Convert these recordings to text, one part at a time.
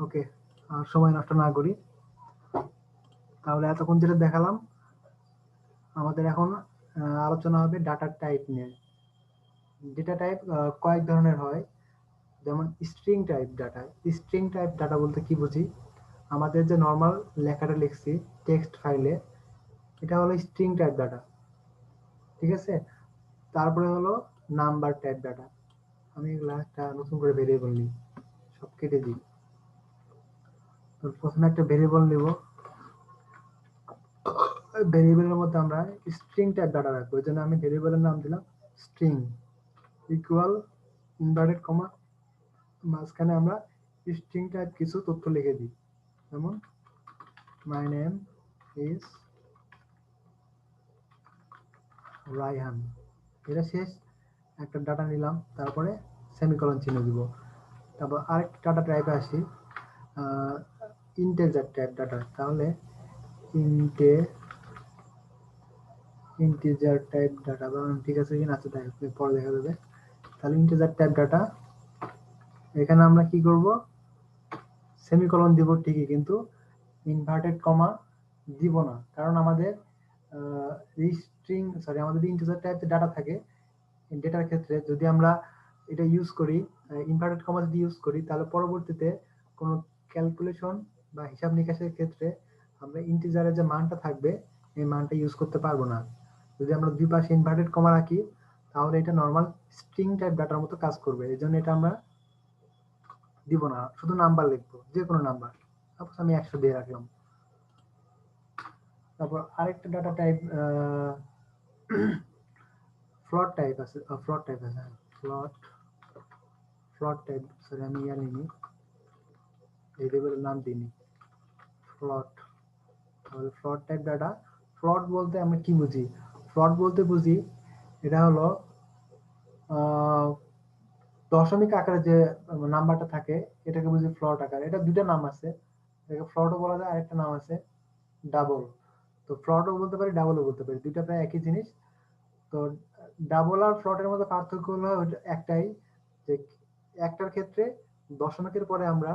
ওকে, আর সময় নষ্ট না করি, তাহলে এতক্ষণ যেটা দেখালাম আমাদের এখন আলোচনা হবে ডাটার টাইপ নিয়ে। ডেটা টাইপ কয়েক ধরনের হয়, যেমন string type data. String type data বলতে কি বুঝি, আমাদের যে নর্মাল লেখাটা লিখছি টেক্সট ফাইলে, এটা হলো স্ট্রিং টাইপ ডাটা, ঠিক আছে। তারপরে হলো নাম্বার টাইপ ডাটা। আমি এগুলা একটা নতুন করে ভেরিয়েবল নিই, সব কেটে দিই। তো প্রথমে একটা ভেরিয়েবল নিব, ভেরিয়েবলের মধ্যে আমরা স্ট্রিং টাইপ ডাটা রাখবো, এই জন্য আমি ভেরিয়েবলের নাম দিলাম স্ট্রিং ইকুয়াল ইনভার্টেড কমা, মাঝখানে আমরা স্ট্রিং টাইপ কিছু তথ্য লিখে দিই, যেমন মাই নেম ইজ রায়হান, এটা শেষ একটা ডাটা নিলাম, তারপরে সেমিকলন চিহ্ন দিব। তারপর আরেকটা ডাটা টাইপে আসি, ইন্টিজার টাইপ ডাটা। তাহলে ইন্টিজার টাইপ ডাটা, ঠিক আছে কিনা আছে পরে দেখা যাবে। তাহলে ইন্টিজার টাইপ ডাটা, এখানে আমরা কি করব, সেমিকলন দিব ঠিকই, কিন্তু ইনভার্টেড কমা দিব না, কারণ আমাদের আমাদের ইন্টিজার টাইপের ডাটা থাকে, ডেটার ক্ষেত্রে যদি আমরা এটা ইউজ করি, ইনভার্টেড কমা যদি ইউজ করি, তাহলে পরবর্তীতে কোনো ক্যালকুলেশন বা হিসাব নিকাশের ক্ষেত্রে আমরা ইন্টিজারের যে মানটা থাকবে এই মানটা ইউজ করতে পারবো না। যদি আমরা দুই পাশে ইনভার্টেড কমা রাখি, তাহলে এটা নর্মাল স্ট্রিং টাইপ ডাটার মতো কাজ করবে, এই জন্য এটা আমরা দিব না, শুধু নাম্বার লিখবো, যে কোনো নাম্বার। সাপোজ আমি 100 দিয়ে রাখলাম। তারপর আরেকটা ডাটা টাইপ ফ্লট টাইপ আছে, ফ্লট টাইপ, সরি আমি নিইনি, ভেরিয়েবলের নাম দিইনি, ফ্লট। তাহলে ফ্লট টাইপ ডাটা, ফ্লট বলতে আমরা কি বুঝি, ফ্লট বলতে বুঝি এটা হলো দশমিক আকারে যে নাম্বারটা থাকে এটাকে বুঝি ফ্লট আকার। এটা দুইটা নাম আছে, এটাকে ফ্লটও বলা যায়, আরেকটা নাম আছে ডাবল। তো ফ্লটও বলতে পারি, ডাবলও বলতে পারি, দুইটা প্রায় একই জিনিস। তো ডাবল আর ফ্লটের মধ্যে পার্থক্য হলো একটাই, যে একটার ক্ষেত্রে দশমিকের পরে আমরা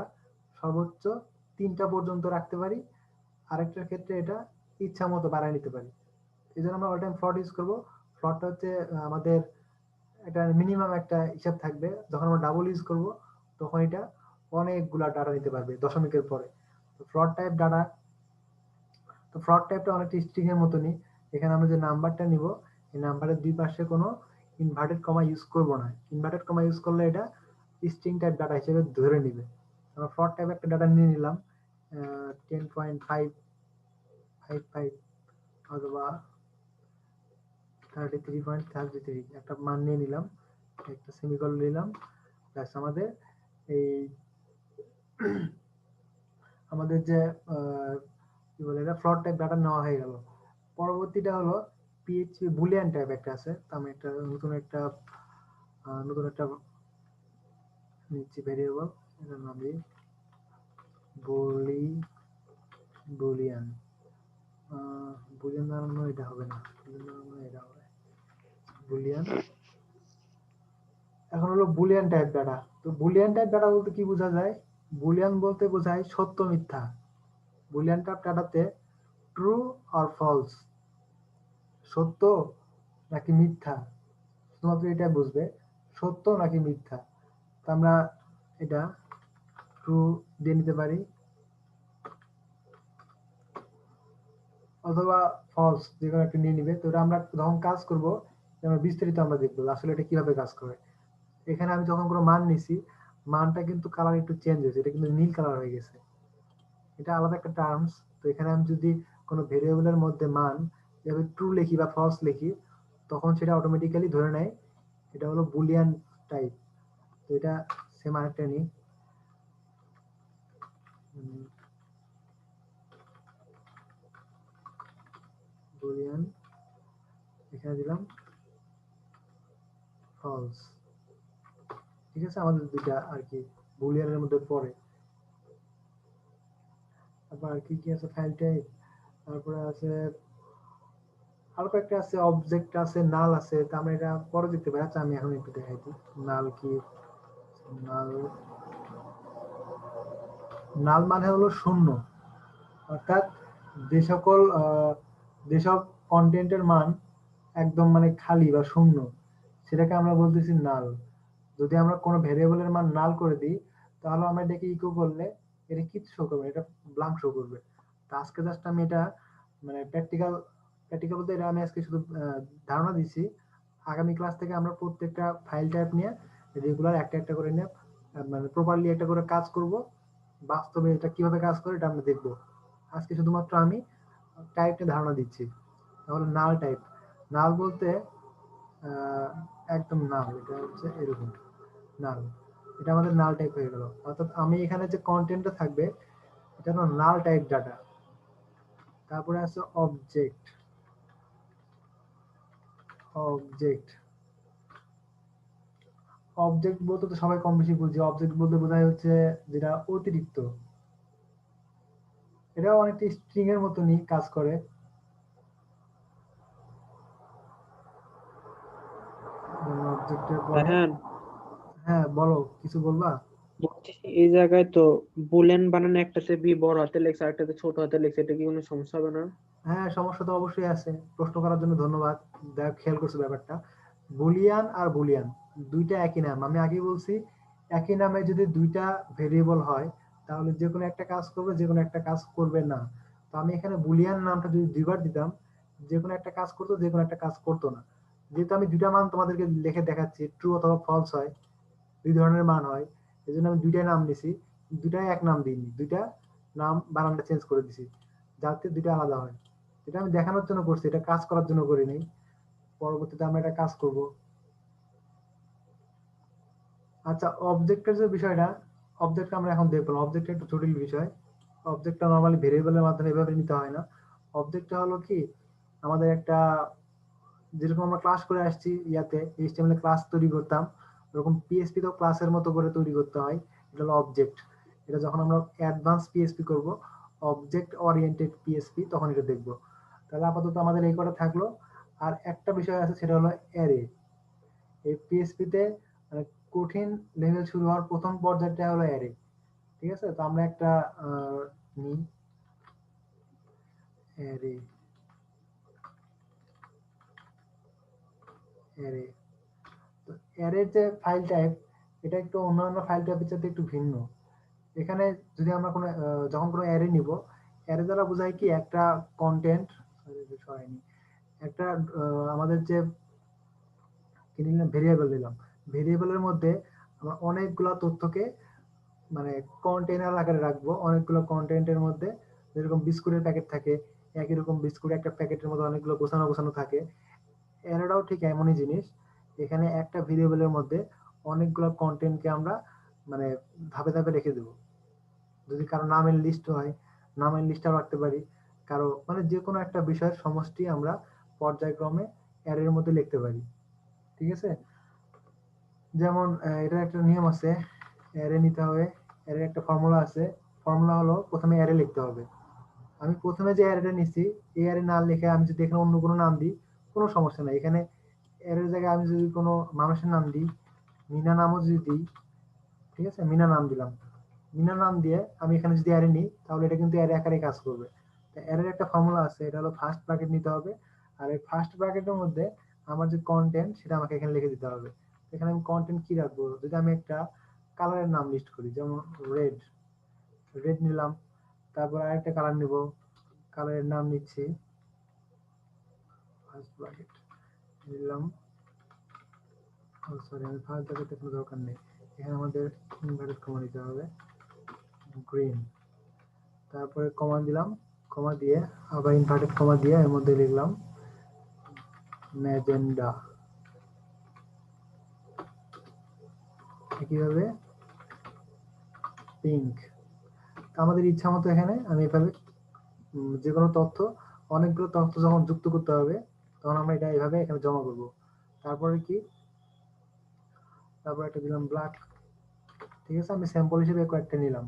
সর্বোচ্চ 3টা পর্যন্ত রাখতে পারি, আরেকটার ক্ষেত্রে এটা ইচ্ছা মতো বাড়ায় নিতে পারি। এই জন্য আমরা অল টাইম ফ্লট ইউজ করবো। ফ্লটটা হচ্ছে আমাদের এটা মিনিমাম একটা হিসাব থাকবে, যখন আমরা ডাবল ইউজ করব তখন এটা অনেকগুলা ডাটা নিতে পারবে দশমিকের পরে। তো ফ্লট টাইপ ডাটা, তো ফ্লট টাইপটা অনেকটা স্ট্রিং এর মতনই। এখানে আমরা যে নাম্বারটা নিব, এই নাম্বারের দুই পাশে কোনো ইনভার্টেড কমা ইউজ করব না, ইনভার্টেড কমা ইউজ করলে এটা স্ট্রিং টাইপ ডাটা হিসেবে ধরে নিবে। আমরা ফ্লট টাইপ একটা ডাটা নিয়ে নিলাম 10.555 অথবা 33.33 একটা মান নিয়ে নিলাম, একটা সেমিকলন নিলাম, ব্যাস আমাদের এই আমাদের যে কি বলে এটা ফ্লট টাইপ ডাটা নেওয়া হয়ে গেল। পরবর্তীটা হলো পিএইচপি বুলিয়ান টাইপ একটা আছে, আমি একটা নতুন একটা নিচ্ছি ভেরিয়েবল, এটার নাম দিই বুলিয়ান। বুলিয়ান বানানো এটা হবে না, এটা হবে বুলিয়ান। এখন হলো বুলিয়ান টাইপ ডাটা। তো বুলিয়ান টাইপ ডাটা বলতে কি বোঝা যায়, বুলিয়ান বলতে বোঝায় সত্য মিথ্যা। বুলিয়ান টাইপ ডাটাতে ট্রু আর ফলস, সত্য নাকি মিথ্যা, শুধুমাত্র এটা বুঝবে সত্য নাকি মিথ্যা। তো আমরা এটা ট্রু দিয়ে নিতে পারি অথবা ফলস, যে কোনো একটা নিয়ে নিবে। তো এটা আমরা যখন কাজ করবো আমরা বিস্তারিত আমরা দেখবো আসলে এটা কিভাবে কাজ করে। এখানে আমি যখন কোনো মান নিছি, মানটা কিন্তু কালার একটু চেঞ্জ হয়েছে, এটা কিন্তু নীল কালার হয়ে গেছে, এটা আলাদা একটা টার্মস। তো এখানে আমি যদি কোনো ভেরিয়েবলের মধ্যে মান যেভাবে ট্রু লিখি বা ফলস লিখি, তখন সেটা অটোমেটিক্যালি ধরে নেয় এটা হলো বুলিয়ান টাইপ। তো এটা সেম আরেকটা নিই, বুলিয়ান, এখানে দিলাম ফলস, ঠিক আছে। আমাদের দুইটা আর কি বুলিয়ানের মধ্যে পড়ে। তারপর আর কি কি আছে, ফাইল টাইপ, তারপরে আছে আরো কয়েকটা আছে, অবজেক্ট আছে, নাল আছে। তা আমরা এটা পরে দেখতে পাই। আচ্ছা আমি এখন একটু দেখাই দিই নাল কি। নাল নাল মানে হলো শূন্য, অর্থাৎ যে সকল যেসব কন্টেন্টের মান একদম মানে খালি বা শূন্য, সেটাকে আমরা বলতেছি নাল। যদি আমরা কোনো ভেরিয়েবলের মান নাল করে দিই, তাহলে আমরা এটাকে ইকো করলে এটা কিছু শো করবে, এটা ব্লাঙ্ক শো করবে। তো আজকে জাস্ট আমি এটা মানে প্র্যাকটিক্যাল বলতে এটা আমি আজকে শুধু ধারণা দিচ্ছি। আগামী ক্লাস থেকে আমরা প্রত্যেকটা ফাইল টাইপ নিয়ে রেগুলার একটা একটা করে নিয়ে মানে প্রপারলি একটা করে কাজ করব। বাস্তবে এটা কিভাবে কাজ করে এটা আমরা দেখব। আজকে শুধুমাত্র আমি টাইপ নিয়ে ধারণা দিচ্ছি। তাহলে নাল টাইপ, নাল বলতে আহ, একদম নাল, এটা হচ্ছে এরকম নাল, এটা আমাদের নাল টাইপ হয়ে গেল। অর্থাৎ আমি এখানে যে কন্টেন্টটা থাকবে এটা হলো নাল টাইপ ডাটা। তারপরে আছে অবজেক্ট। অবজেক্ট অবজেক্ট বলতে তো সবাই কম বেশি বুঝি। অবজেক্ট বলতে বোঝায় হচ্ছে যেটা অতিরিক্ত, এটাও অনেকটা স্ট্রিং এর মতনই কাজ করে। অবজেক্টের পরে রায়হান, হ্যাঁ বলো, কিছু বলবা? বলছি এই জায়গায় তো বুলেন বানানো, একটাতে বি বড় হাতে লেখছে আর একটাতে ছোট হাতে লেখছে, এটা কি কোনো সমস্যা হবে না? হ্যাঁ, সমস্যা তো অবশ্যই আছে। প্রশ্ন করার জন্য ধন্যবাদ। দেখ, খেয়াল করছো ব্যাপারটা। বুলিয়ান আর বুলিয়ান দুইটা একই নাম, আমি আগেই বলছি। একই নামে যদি দুইটা ভেরিয়েবল হয়, তাহলে যে কোনো একটা কাজ করবে, যে কোনো একটা কাজ করবে না। তো আমি এখানে বুলিয়ান নামটা যদি দুইবার দিতাম, যে কোনো একটা কাজ করতো, যে কোনো একটা কাজ করতো না। যেহেতু আমি দুইটা মান তোমাদেরকে লিখে দেখাচ্ছি, ট্রু অথবা ফলস হয়, দুই ধরনের মান হয়, এই জন্য আমি দুইটাই নাম দিছি। দুইটাই এক নাম দিইনি, দুইটা নাম বানানটা চেঞ্জ করে দিছি, যাতে দুইটা আলাদা হয়। এটা আমি দেখানোর জন্য করছি, এটা কাজ করার জন্য করিনি। পরবর্তীতে আমরা এটা কাজ করব। আচ্ছা, অবজেক্টের যে বিষয়টা, অবজেক্ট আমরা এখন দেখবো। অবজেক্ট একটা জটিল বিষয়। অবজেক্টটা নর্মালি ভেরিয়েবলের মাধ্যমে এভাবে নিতে হয় না। অবজেক্টটা হলো কি, আমাদের একটা, যেরকম আমরা ক্লাস করে আসছি ইয়াতে এইচটিএমএল এ ক্লাস তৈরি করতাম, ওরকম পিএসপি তো ক্লাসের মতো করে তৈরি করতে হয়। এটা হলো অবজেক্ট। এটা যখন আমরা অ্যাডভান্স পিএসপি করব, অবজেক্ট ওরিয়েন্টেড পিএসপি, তখন এটা দেখব। তাহলে আপাতত আমাদের এই কটা থাকলো। আর একটা বিষয় আছে, সেটা হলো অ্যারে। এই পিএসপিতে মানে কঠিন লেভেল শুরু হওয়ার প্রথম পর্যায়টা হলো অ্যারে। ঠিক আছে, তো আমরা একটা নিই অ্যারে। অ্যারে তো অ্যারের যে ফাইল টাইপ, এটা একটু অন্যান্য ফাইল টাইপের চাইতে একটু ভিন্ন। এখানে যদি আমরা কোনো যখন কোনো অ্যারে নিব, অ্যারে দ্বারা বোঝায় কি একটা কন্টেন্ট, হয়নি, একটা আমাদের যে কি নিলাম, ভেরিয়েবল নিলাম, ভেরিয়েবলের মধ্যে আমরা অনেকগুলা তথ্যকে মানে কন্টেনার আকারে রাখবো। অনেকগুলো কন্টেন্টের মধ্যে, যেরকম বিস্কুটের প্যাকেট থাকে, একই রকম বিস্কুট একটা প্যাকেটের মধ্যে অনেকগুলো গোছানো গোছানো থাকে। অ্যারেটাও ঠিক এমনই জিনিস। এখানে একটা ভেরিয়েবলের মধ্যে অনেকগুলো কন্টেন্টকে আমরা মানে ধাপে ধাপে রেখে দেবো। যদি কারো নামের লিস্ট হয়, নামের লিস্টটাও রাখতে পারি। কারো মানে যে কোনো একটা বিষয়ের সমষ্টি আমরা পর্যায়ক্রমে অ্যারের মধ্যে লিখতে পারি। ঠিক আছে, যেমন এটার একটা নিয়ম আছে, অ্যারে নিতে হবে। অ্যারে একটা ফর্মুলা আছে। ফর্মুলা হলো প্রথমে অ্যারে লিখতে হবে। আমি প্রথমে যে অ্যারেটা নিচ্ছি, এই অ্যারে না লিখে আমি যদি এখানে অন্য কোনো নাম দিই, কোনো সমস্যা নাই। এখানে অ্যারের জায়গায় আমি যদি কোনো মানুষের নাম দিই, মিনা নামও যদি দিই, ঠিক আছে, মিনা নাম দিলাম। মিনা নাম দিয়ে আমি এখানে যদি অ্যারে নিই, তাহলে এটা কিন্তু অ্যারে আকারে কাজ করবে। তো অ্যারের একটা ফর্মুলা আছে, এটা হলো ফার্স্ট ব্র্যাকেট নিতে হবে। আর এই ফার্স্ট ব্র্যাকেটের মধ্যে আমার যে কন্টেন্ট, সেটা আমাকে এখানে লিখে দিতে হবে। এখানে আমি কন্টেন্ট কি রাখবো, যদি আমি একটা কালারের নাম লিস্ট করি, যেমন রেড, রেড নিলাম। তারপর আরেকটা কালার নিব, কালারের নাম নিচ্ছি, ফার্স্ট ব্র্যাকেট নিলাম। সরি, আমি ফার্স্ট ব্র্যাকেটে কোনো দরকার নেই, এখানে আমাদের ইনভার্টেড কমা নিতে হবে, গ্রিন। তারপরে কমা দিলাম, কমা দিয়ে আবার ইনভার্টেড কমা দিয়ে এর মধ্যে লিখলাম ম্যাজেন্ডা। একইভাবে পিঙ্ক। আমাদের ইচ্ছা মতো এখানে আমি এভাবে যে কোনো তথ্য, অনেকগুলো তথ্য যখন যুক্ত করতে হবে, তখন আমরা এটা এভাবে এখানে জমা করব। তারপরে কি, তারপর একটা দিলাম ব্ল্যাক। ঠিক আছে, আমি স্যাম্পল হিসেবে কয়েকটা নিলাম।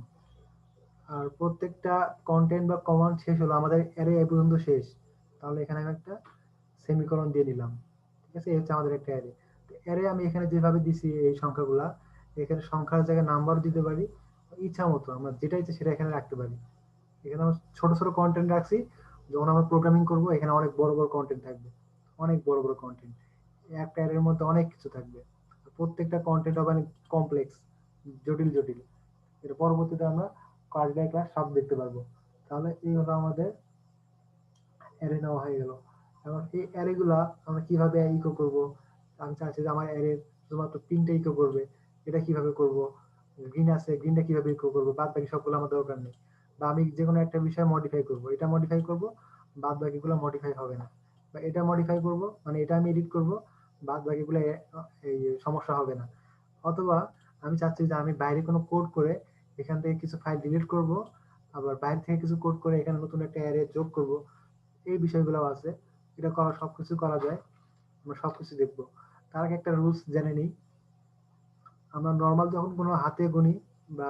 আর প্রত্যেকটা কন্টেন্ট বা কমান্ড শেষ হলো, আমাদের অ্যারে এই পর্যন্ত শেষ। তাহলে এখানে আমি একটা সেমিকোলন দিয়ে দিলাম। ঠিক আছে, এই হচ্ছে আমাদের একটা অ্যারে। অ্যারে আমি এখানে যেভাবে দিছি এই সংখ্যাগুলা, এখানে সংখ্যার জায়গায় নাম্বার দিতে পারি, ইচ্ছা মতো আমরা যেটা ইচ্ছে সেটা এখানে রাখতে পারি। এখানে আমরা ছোট ছোট কন্টেন্ট রাখছি, যখন আমরা প্রোগ্রামিং করব এখানে অনেক বড় বড় কন্টেন্ট থাকবে, অনেক বড় বড় কন্টেন্ট, একটা অ্যারের মধ্যে অনেক কিছু থাকবে, প্রত্যেকটা কন্টেন্ট হবে অনেক কমপ্লেক্স, জটিল জটিল। এটা পরবর্তীতে আমরা ক্লাস বাই ক্লাস সব দেখতে পারবো। তাহলে এই হলো আমাদের অ্যারে নেওয়া হয়ে গেল। এখন এই অ্যারেগুলা আমরা কিভাবে ইকো করব, আমি চাচ্ছি যে আমার অ্যারে শুধুমাত্র 3টা ইকো করবে, এটা কিভাবে করব, গ্রিন আছে গ্রিনটা কিভাবে ইকো করব, বাদ বাকি সবগুলো আমার দরকার নেই। বা আমি যে কোনো একটা বিষয় মডিফাই করব, এটা মডিফাই করব, বাদ বাকিগুলো মডিফাই হবে না। বা এটা মডিফাই করব, মানে এটা আমি এডিট করব, বাদ বাকিগুলো এই সমস্যা হবে না। অথবা আমি চাচ্ছি যে আমি বাইরে কোনো কোড করে এখান থেকে কিছু ফাইল ডিলিট করব, আবার বাইরে থেকে কিছু কোড করে এখানে নতুন একটা অ্যারে যোগ করব, এই বিষয়গুলো আছে। এটা করা সবকিছু করা যায়, আমরা সবকিছু দেখবো। তার আগে একটা রুলস জেনে নিই। আমরা নর্মাল যখন কোনো হাতে গুনি বা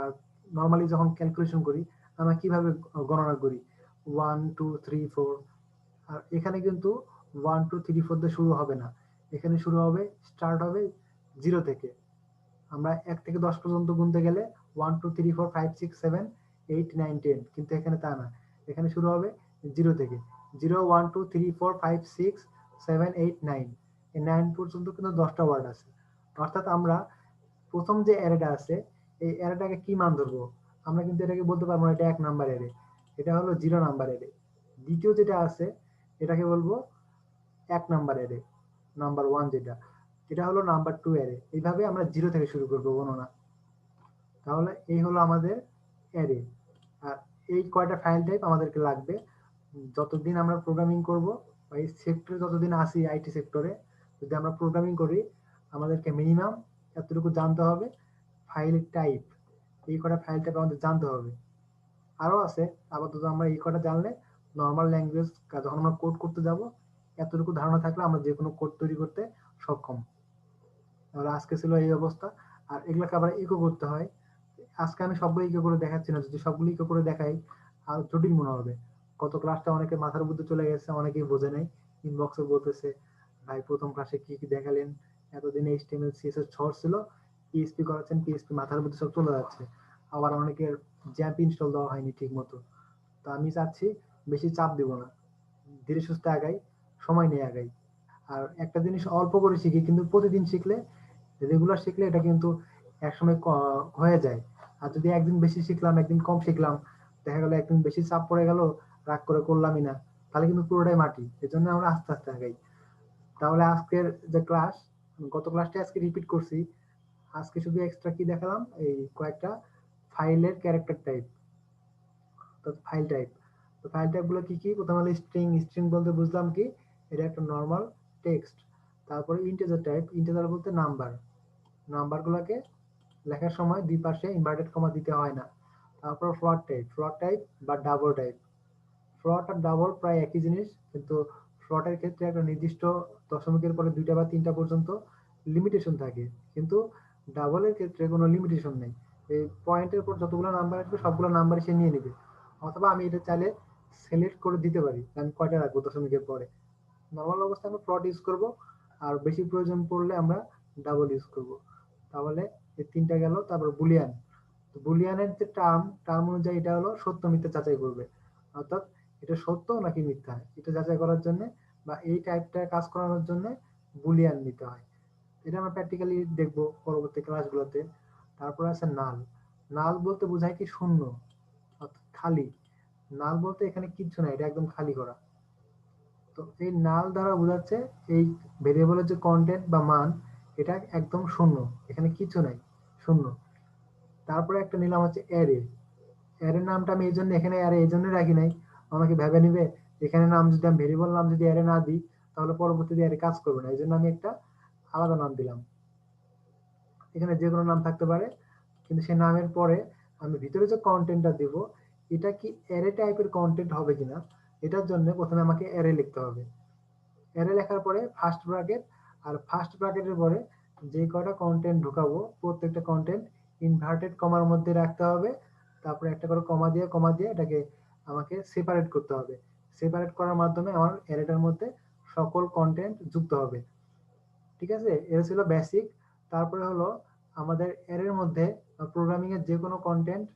নর্মালি যখন ক্যালকুলেশন করি, আমরা কিভাবে গণনা করি, 1 2 3 4। আর এখানে কিন্তু 1 2 3 4 দিয়ে শুরু হবে না, এখানে শুরু হবে, স্টার্ট হবে 0 থেকে। আমরা 1 থেকে 10 পর্যন্ত গুনতে গেলে 1 2 3 4 5 6 7 8 9 10, কিন্তু এখানে তা না, এখানে শুরু হবে 0 থেকে। 0 1 2 3 4 5 6 7 8 9, এই 9 পর্যন্ত কিন্তু 10টা ওয়ার্ড আছে। অর্থাৎ আমরা প্রথম যে অ্যারেটা আছে, এই অ্যারেটাকে কি মান ধরবো, আমরা কিন্তু এটাকে বলতে পারবো না এটা 1 নাম্বার অ্যারে, এটা হলো 0 নাম্বার অ্যারে। দ্বিতীয় যেটা আছে এটাকে বলবো 1 নাম্বার অ্যারে, নাম্বার 1 যেটা, এটা হলো নাম্বার 2 অ্যারে। এইভাবে আমরা 0 থেকে শুরু করবো গণনা। তাহলে এই হলো আমাদের অ্যারে। আর এই কয়টা ফাইল টাইপ আমাদেরকে লাগবে যতদিন আমরা প্রোগ্রামিং করব, বা এই সেক্টরে যতদিন আসি, আইটি সেক্টরে যদি আমরা প্রোগ্রামিং করি, আমাদেরকে মিনিমাম এতটুকু জানতে হবে, ফাইল টাইপ, এই কটা ফাইল টাইপ আমাদের জানতে হবে। আরো আছে, আপাতত আমরা এই কটা জানলে নর্মাল ল্যাঙ্গুয়েজ যখন আমরা কোড করতে যাব, এতটুকু ধারণা থাকলে আমরা যে কোনো কোড তৈরি করতে সক্ষম। তাহলে আজকে ছিল এই অবস্থা। আর এগুলোকে আবার ইকো করতে হয়। আজকে আমি সবগুলো ইকো করে দেখাচ্ছি না, যদি সবগুলো ইকো করে দেখাই আর জটিল মনে হবে। গত ক্লাসটা অনেকে মাথার মধ্যে চলে গেছে, অনেকেই বোঝে নাই, ইনবক্সে বলতেছে ভাই প্রথম ক্লাসে কি কি দেখালেন, এতদিন এইচটিএমএল সিএসএস ঝড় ছিল, পিএইচপি করাচ্ছেন, পিএইচপি মাথার মধ্যে সব চলে যাচ্ছে। আবার অনেকের জ্যাম্প ইনস্টল দেওয়া হয়নি ঠিক মতো। তো আমি চাচ্ছি বেশি চাপ দিব না, ধীরে সুস্থে আগাই, সময় নিয়ে আগাই। আর একটা জিনিস অল্প করে শিখি, কিন্তু প্রতিদিন শিখলে, রেগুলার শিখলে এটা কিন্তু একসময় হয়ে যায়। আর যদি একদিন বেশি শিখলাম একদিন কম শিখলাম, দেখা গেল একদিন বেশি চাপ পড়ে গেল, রাগ করে করলামই না, তাহলে কিন্তু পুরোটাই মাটি। এই জন্য আমরা আস্তে আস্তে আগাই। তাহলে আজকের যে ক্লাস, গত ক্লাসটা আজকে রিপিট করছি, আজকে শুধু এক্সট্রা কি দেখালাম, এই কয়েকটা ফাইলের ক্যারেক্টার টাইপ, তো ফাইল টাইপ। তো ফাইল টাইপ গুলো কি কি, প্রথমে হলো স্ট্রিং। স্ট্রিং বলতে বুঝলাম কি, এটা একটা নর্মাল টেক্সট। তারপরে ইন্টিজার টাইপ, ইন্টিজার বলতে নাম্বার, নাম্বার গুলোকে লেখার সময় দুই পাশে ইনভার্টেড কমা দিতে হয় না। তারপর ফ্লোট টাইপ, ফ্লোট টাইপ বা ডাবল টাইপ। ফ্লোট আর ডাবল প্রায় একই জিনিস, কিন্তু ফ্লোটের ক্ষেত্রে একটা নির্দিষ্ট দশমিকের পরে 2টা বা 3টা পর্যন্ত লিমিটেশন থাকে, কিন্তু ডাবলের ক্ষেত্রে কোনো লিমিটেশন নেই। এই পয়েন্টের পর যতগুলো নাম্বার আসবে সবগুলো নাম্বার সে নিয়ে নেবে। অথবা আমি এটা চাইলে সিলেক্ট করে দিতে পারি আমি কয়টা রাখবো দশমিকের পরে। নর্মাল অবস্থায় আমরা ফ্লোট ইউজ করব, আর বেশি প্রয়োজন পড়লে আমরা ডাবল ইউজ করব। তাহলে এই 3টা গেল। তারপর বুলিয়ান, বুলিয়ানের যে টার্ম অনুযায়ী এটা হলো সত্য মিথ্যা যাচাই করবে। অর্থাৎ এটা সত্য নাকি মিথ্যা, এটা যাচাই করার জন্য বা এই টাইপটা কাজ করানোর জন্য বুলিয়ান নিতে হয়। এটা আমরা প্র্যাকটিক্যালি দেখবো পরবর্তী ক্লাসগুলোতে। তারপর আছে নাল। নাল বলতে বোঝায় কি শূন্য, অর্থাৎ খালি। নাল বলতে এখানে কিচ্ছু নাই, এটা একদম খালি করা। তো এই নাল দ্বারা বোঝাচ্ছে এই ভেরিয়েবলের যে কন্টেন্ট বা মান, এটা একদম শূন্য, এখানে কিছু নাই, শূন্য। তারপরে একটা নিলাম হচ্ছে অ্যারে। অ্যারে নামটা আমি এই জন্য এখানে অ্যারে এই জন্য রাখি নাই, আমাকে ভেবে নিবে এখানে নাম যদি আমি ভেরিয়েবল নাম যদি অ্যারে না দিই, তাহলে পরবর্তীতে অ্যারে কাজ করবে না, এই জন্য আমি একটা আলাদা নাম দিলাম। এখানে যে কোনো নাম থাকতে পারে, কিন্তু সেই নামের পরে আমি ভিতরে যে কন্টেন্টটা দিব, এটা কি অ্যারে টাইপের কন্টেন্ট হবে কিনা, এটার জন্য প্রথমে আমাকে অ্যারে লিখতে হবে। অ্যারে লেখার পরে ফার্স্ট ব্র্যাকেট, আর ফার্স্ট ব্র্যাকেটের পরে যে কয়টা কন্টেন্ট ঢুকাবো প্রত্যেকটা কন্টেন্ট ইনভার্টেড কমার মধ্যে রাখতে হবে। তারপরে একটা করে কমা দিয়ে এটাকে আমাকে সেপারেট করতে হবে। সেপারেট করার মাধ্যমে আমার অ্যারেটার মধ্যে সকল কন্টেন্ট যুক্ত হবে। ঠিক আছে, এটা ছিল বেসিক। তারপরে হলো আমাদের এর মধ্যে প্রোগ্রামিং এর যে কোনো কন্টেন্ট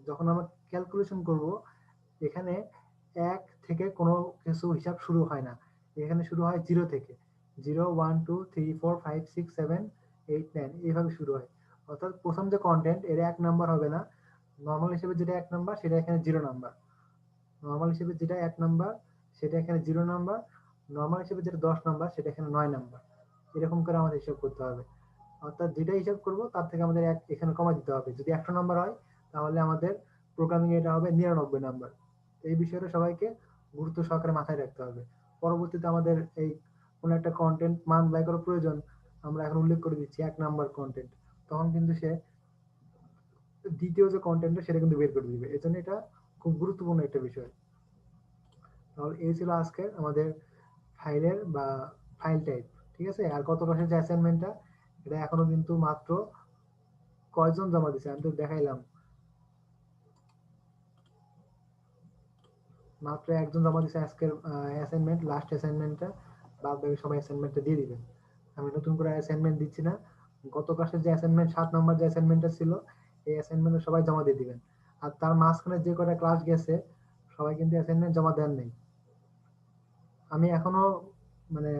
যখন আমরা ক্যালকুলেশন করব, এখানে 1 থেকে কোনো কিছু হিসাব শুরু হয় না। এখানে শুরু হয় 0 থেকে। 0, 1, 2, 3, 4, 5, 6, 7, 8, 9 এইভাবে শুরু হয়। অর্থাৎ প্রথম যে কন্টেন্ট এর 1 নাম্বার হবে না। নরমাল হিসেবে যেটা 1 নাম্বার সেটা এখানে 0 নাম্বার। নরমাল হিসেবে যেটা 1 নাম্বার সেটা এখানে 0 নাম্বার। নরমাল হিসেবে যেটা 10 নাম্বার সেটা এখানে 9 নাম্বার। এরকম করে আমাদের হিসাব করতে হবে। অর্থাৎ যেটা হিসাব করব তার থেকে আমাদের 1 এখানে কমা দিতে হবে। যদি 100 নাম্বার হয় তাহলে আমাদের প্রোগ্রামিং এটা হবে 99 নাম্বার। এই বিষয়টা সবাইকে গুরুত্ব সহকারে মাথায় রাখতে হবে। পরবর্তীতে আমাদের এই কোনো একটা কন্টেন্ট মান বের করার প্রয়োজন, আমরা এখন উল্লেখ করে দিচ্ছি 1 নাম্বার কন্টেন্ট। তখন কিন্তু সে দ্বিতীয় যে কন্টেন্টটা সেটা কিন্তু বের করে দিবে। এজন্য এটা খুব গুরুত্বপূর্ণ একটা বিষয়। তাহলে এই ছিল আজকের আমাদের ফাইলের বা ফাইল টাইপ। ঠিক আছে? আর গত ক্লাসের যে অ্যাসাইনমেন্টটা এটা এখনো কিন্তু মাত্র কয়জন জমা দিছে আমি তো দেখাইলাম। মাত্র একজন জমা দিছে আজকের অ্যাসাইনমেন্ট, লাস্ট অ্যাসাইনমেন্টটা। বাদ বাকি সবাই অ্যাসাইনমেন্টটা দিয়ে দিবেন। আমি নতুন করে অ্যাসাইনমেন্ট দিচ্ছি না। গত ক্লাসের যে অ্যাসাইনমেন্ট 7 নম্বর যে অ্যাসাইনমেন্টটা ছিল এই অ্যাসাইনমেন্টে সবাই জমা দিয়ে দিবেন। আর তার মাঝখানে যে কয়টা ক্লাস গেছে সবাই কিন্তু অ্যাসাইনমেন্ট জমা দেন নাই। আমি এখনো মানে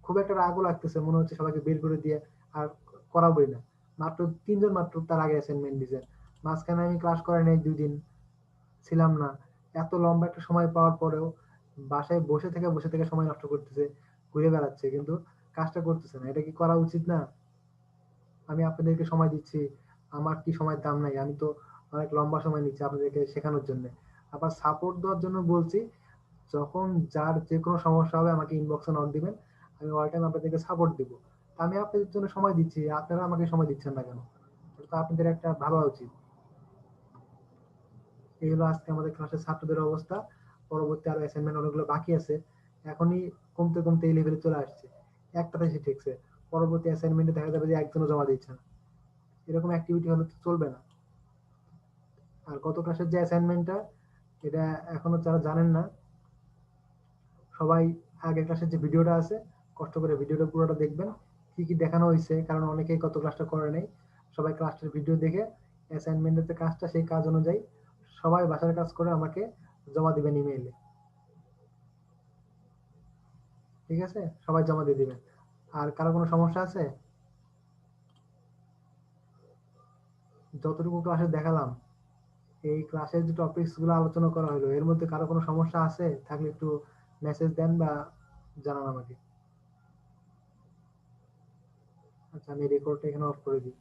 খুব একটা রাগও লাগতেছে, মনে হচ্ছে সবাইকে বের করে দিয়ে আর করাবোই না। মাত্র 3 জন মাত্র তার আগে অ্যাসাইনমেন্ট দিয়েছেন। মাঝখানে আমি ক্লাস করাই নাই 2 দিন ছিলাম না। এত লম্বা একটা সময় পাওয়ার পরেও বাসায় বসে থেকে সময় নষ্ট করতেছে, ঘুরে বেড়াচ্ছে কিন্তু কাজটা করতেছে না। এটা কি করা উচিত না? আমি আপনাদেরকে সময় দিচ্ছি, আমার কি সময়ের দাম নাই? আমি তো অনেক লম্বা সময় নিচ্ছি আপনাদেরকে শেখানোর জন্য। আবার সাপোর্ট দেওয়ার জন্য বলছি, যখন যার যে কোনো সমস্যা হবে আমাকে ইনবক্সে নক দিবেন। আমি অল টাইম আপনাদেরকে সাপোর্ট দিব। আমি আপনাদের জন্য সময় দিচ্ছি, আপনারা আমাকে সময় দিচ্ছেন না কেন? এটা তো আপনাদের একটা ভাবা উচিত। এই হলো আজকে আমাদের ক্লাসের ছাত্রদের অবস্থা। পরবর্তী আরো অ্যাসাইনমেন্ট অনেকগুলো বাকি আছে। এখনই কমতে কমতে এই লেভেলে চলে আসছে। একটাতে এসে ঠেকছে। পরবর্তী অ্যাসাইনমেন্টে দেখা যাবে যে একজনও জমা দিচ্ছে না। এরকম অ্যাক্টিভিটি হলে তো চলবে না। আর গত ক্লাসের যে অ্যাসাইনমেন্টটা এটা এখনো যারা জানেন না সবাই আগের ক্লাসের যে ভিডিওটা আছে কষ্ট করে ভিডিওটা পুরোটা দেখবেন, কি কি দেখানো হয়েছে, কারণ অনেকেই গত ক্লাসটা করে নাই। সবাই ক্লাসটার ভিডিও দেখে অ্যাসাইনমেন্টের যে কাজটা সেই কাজ অনুযায়ী সবাই বাসার কাজ করে আমাকে জমা দিবেন ইমেইলে। ঠিক আছে? সবাই জমা দিয়ে দিবেন। আর কারো কোনো সমস্যা আছে? যতটুকু ক্লাসে দেখালাম এই ক্লাসের যে টপিকস গুলো আলোচনা করা হলো এর মধ্যে কারো কোনো সমস্যা আছে থাকলে একটু মেসেজ দেন বা জানান আমাকে। আচ্ছা, আমি রেকর্ডটা এখানে অফ করে দিই।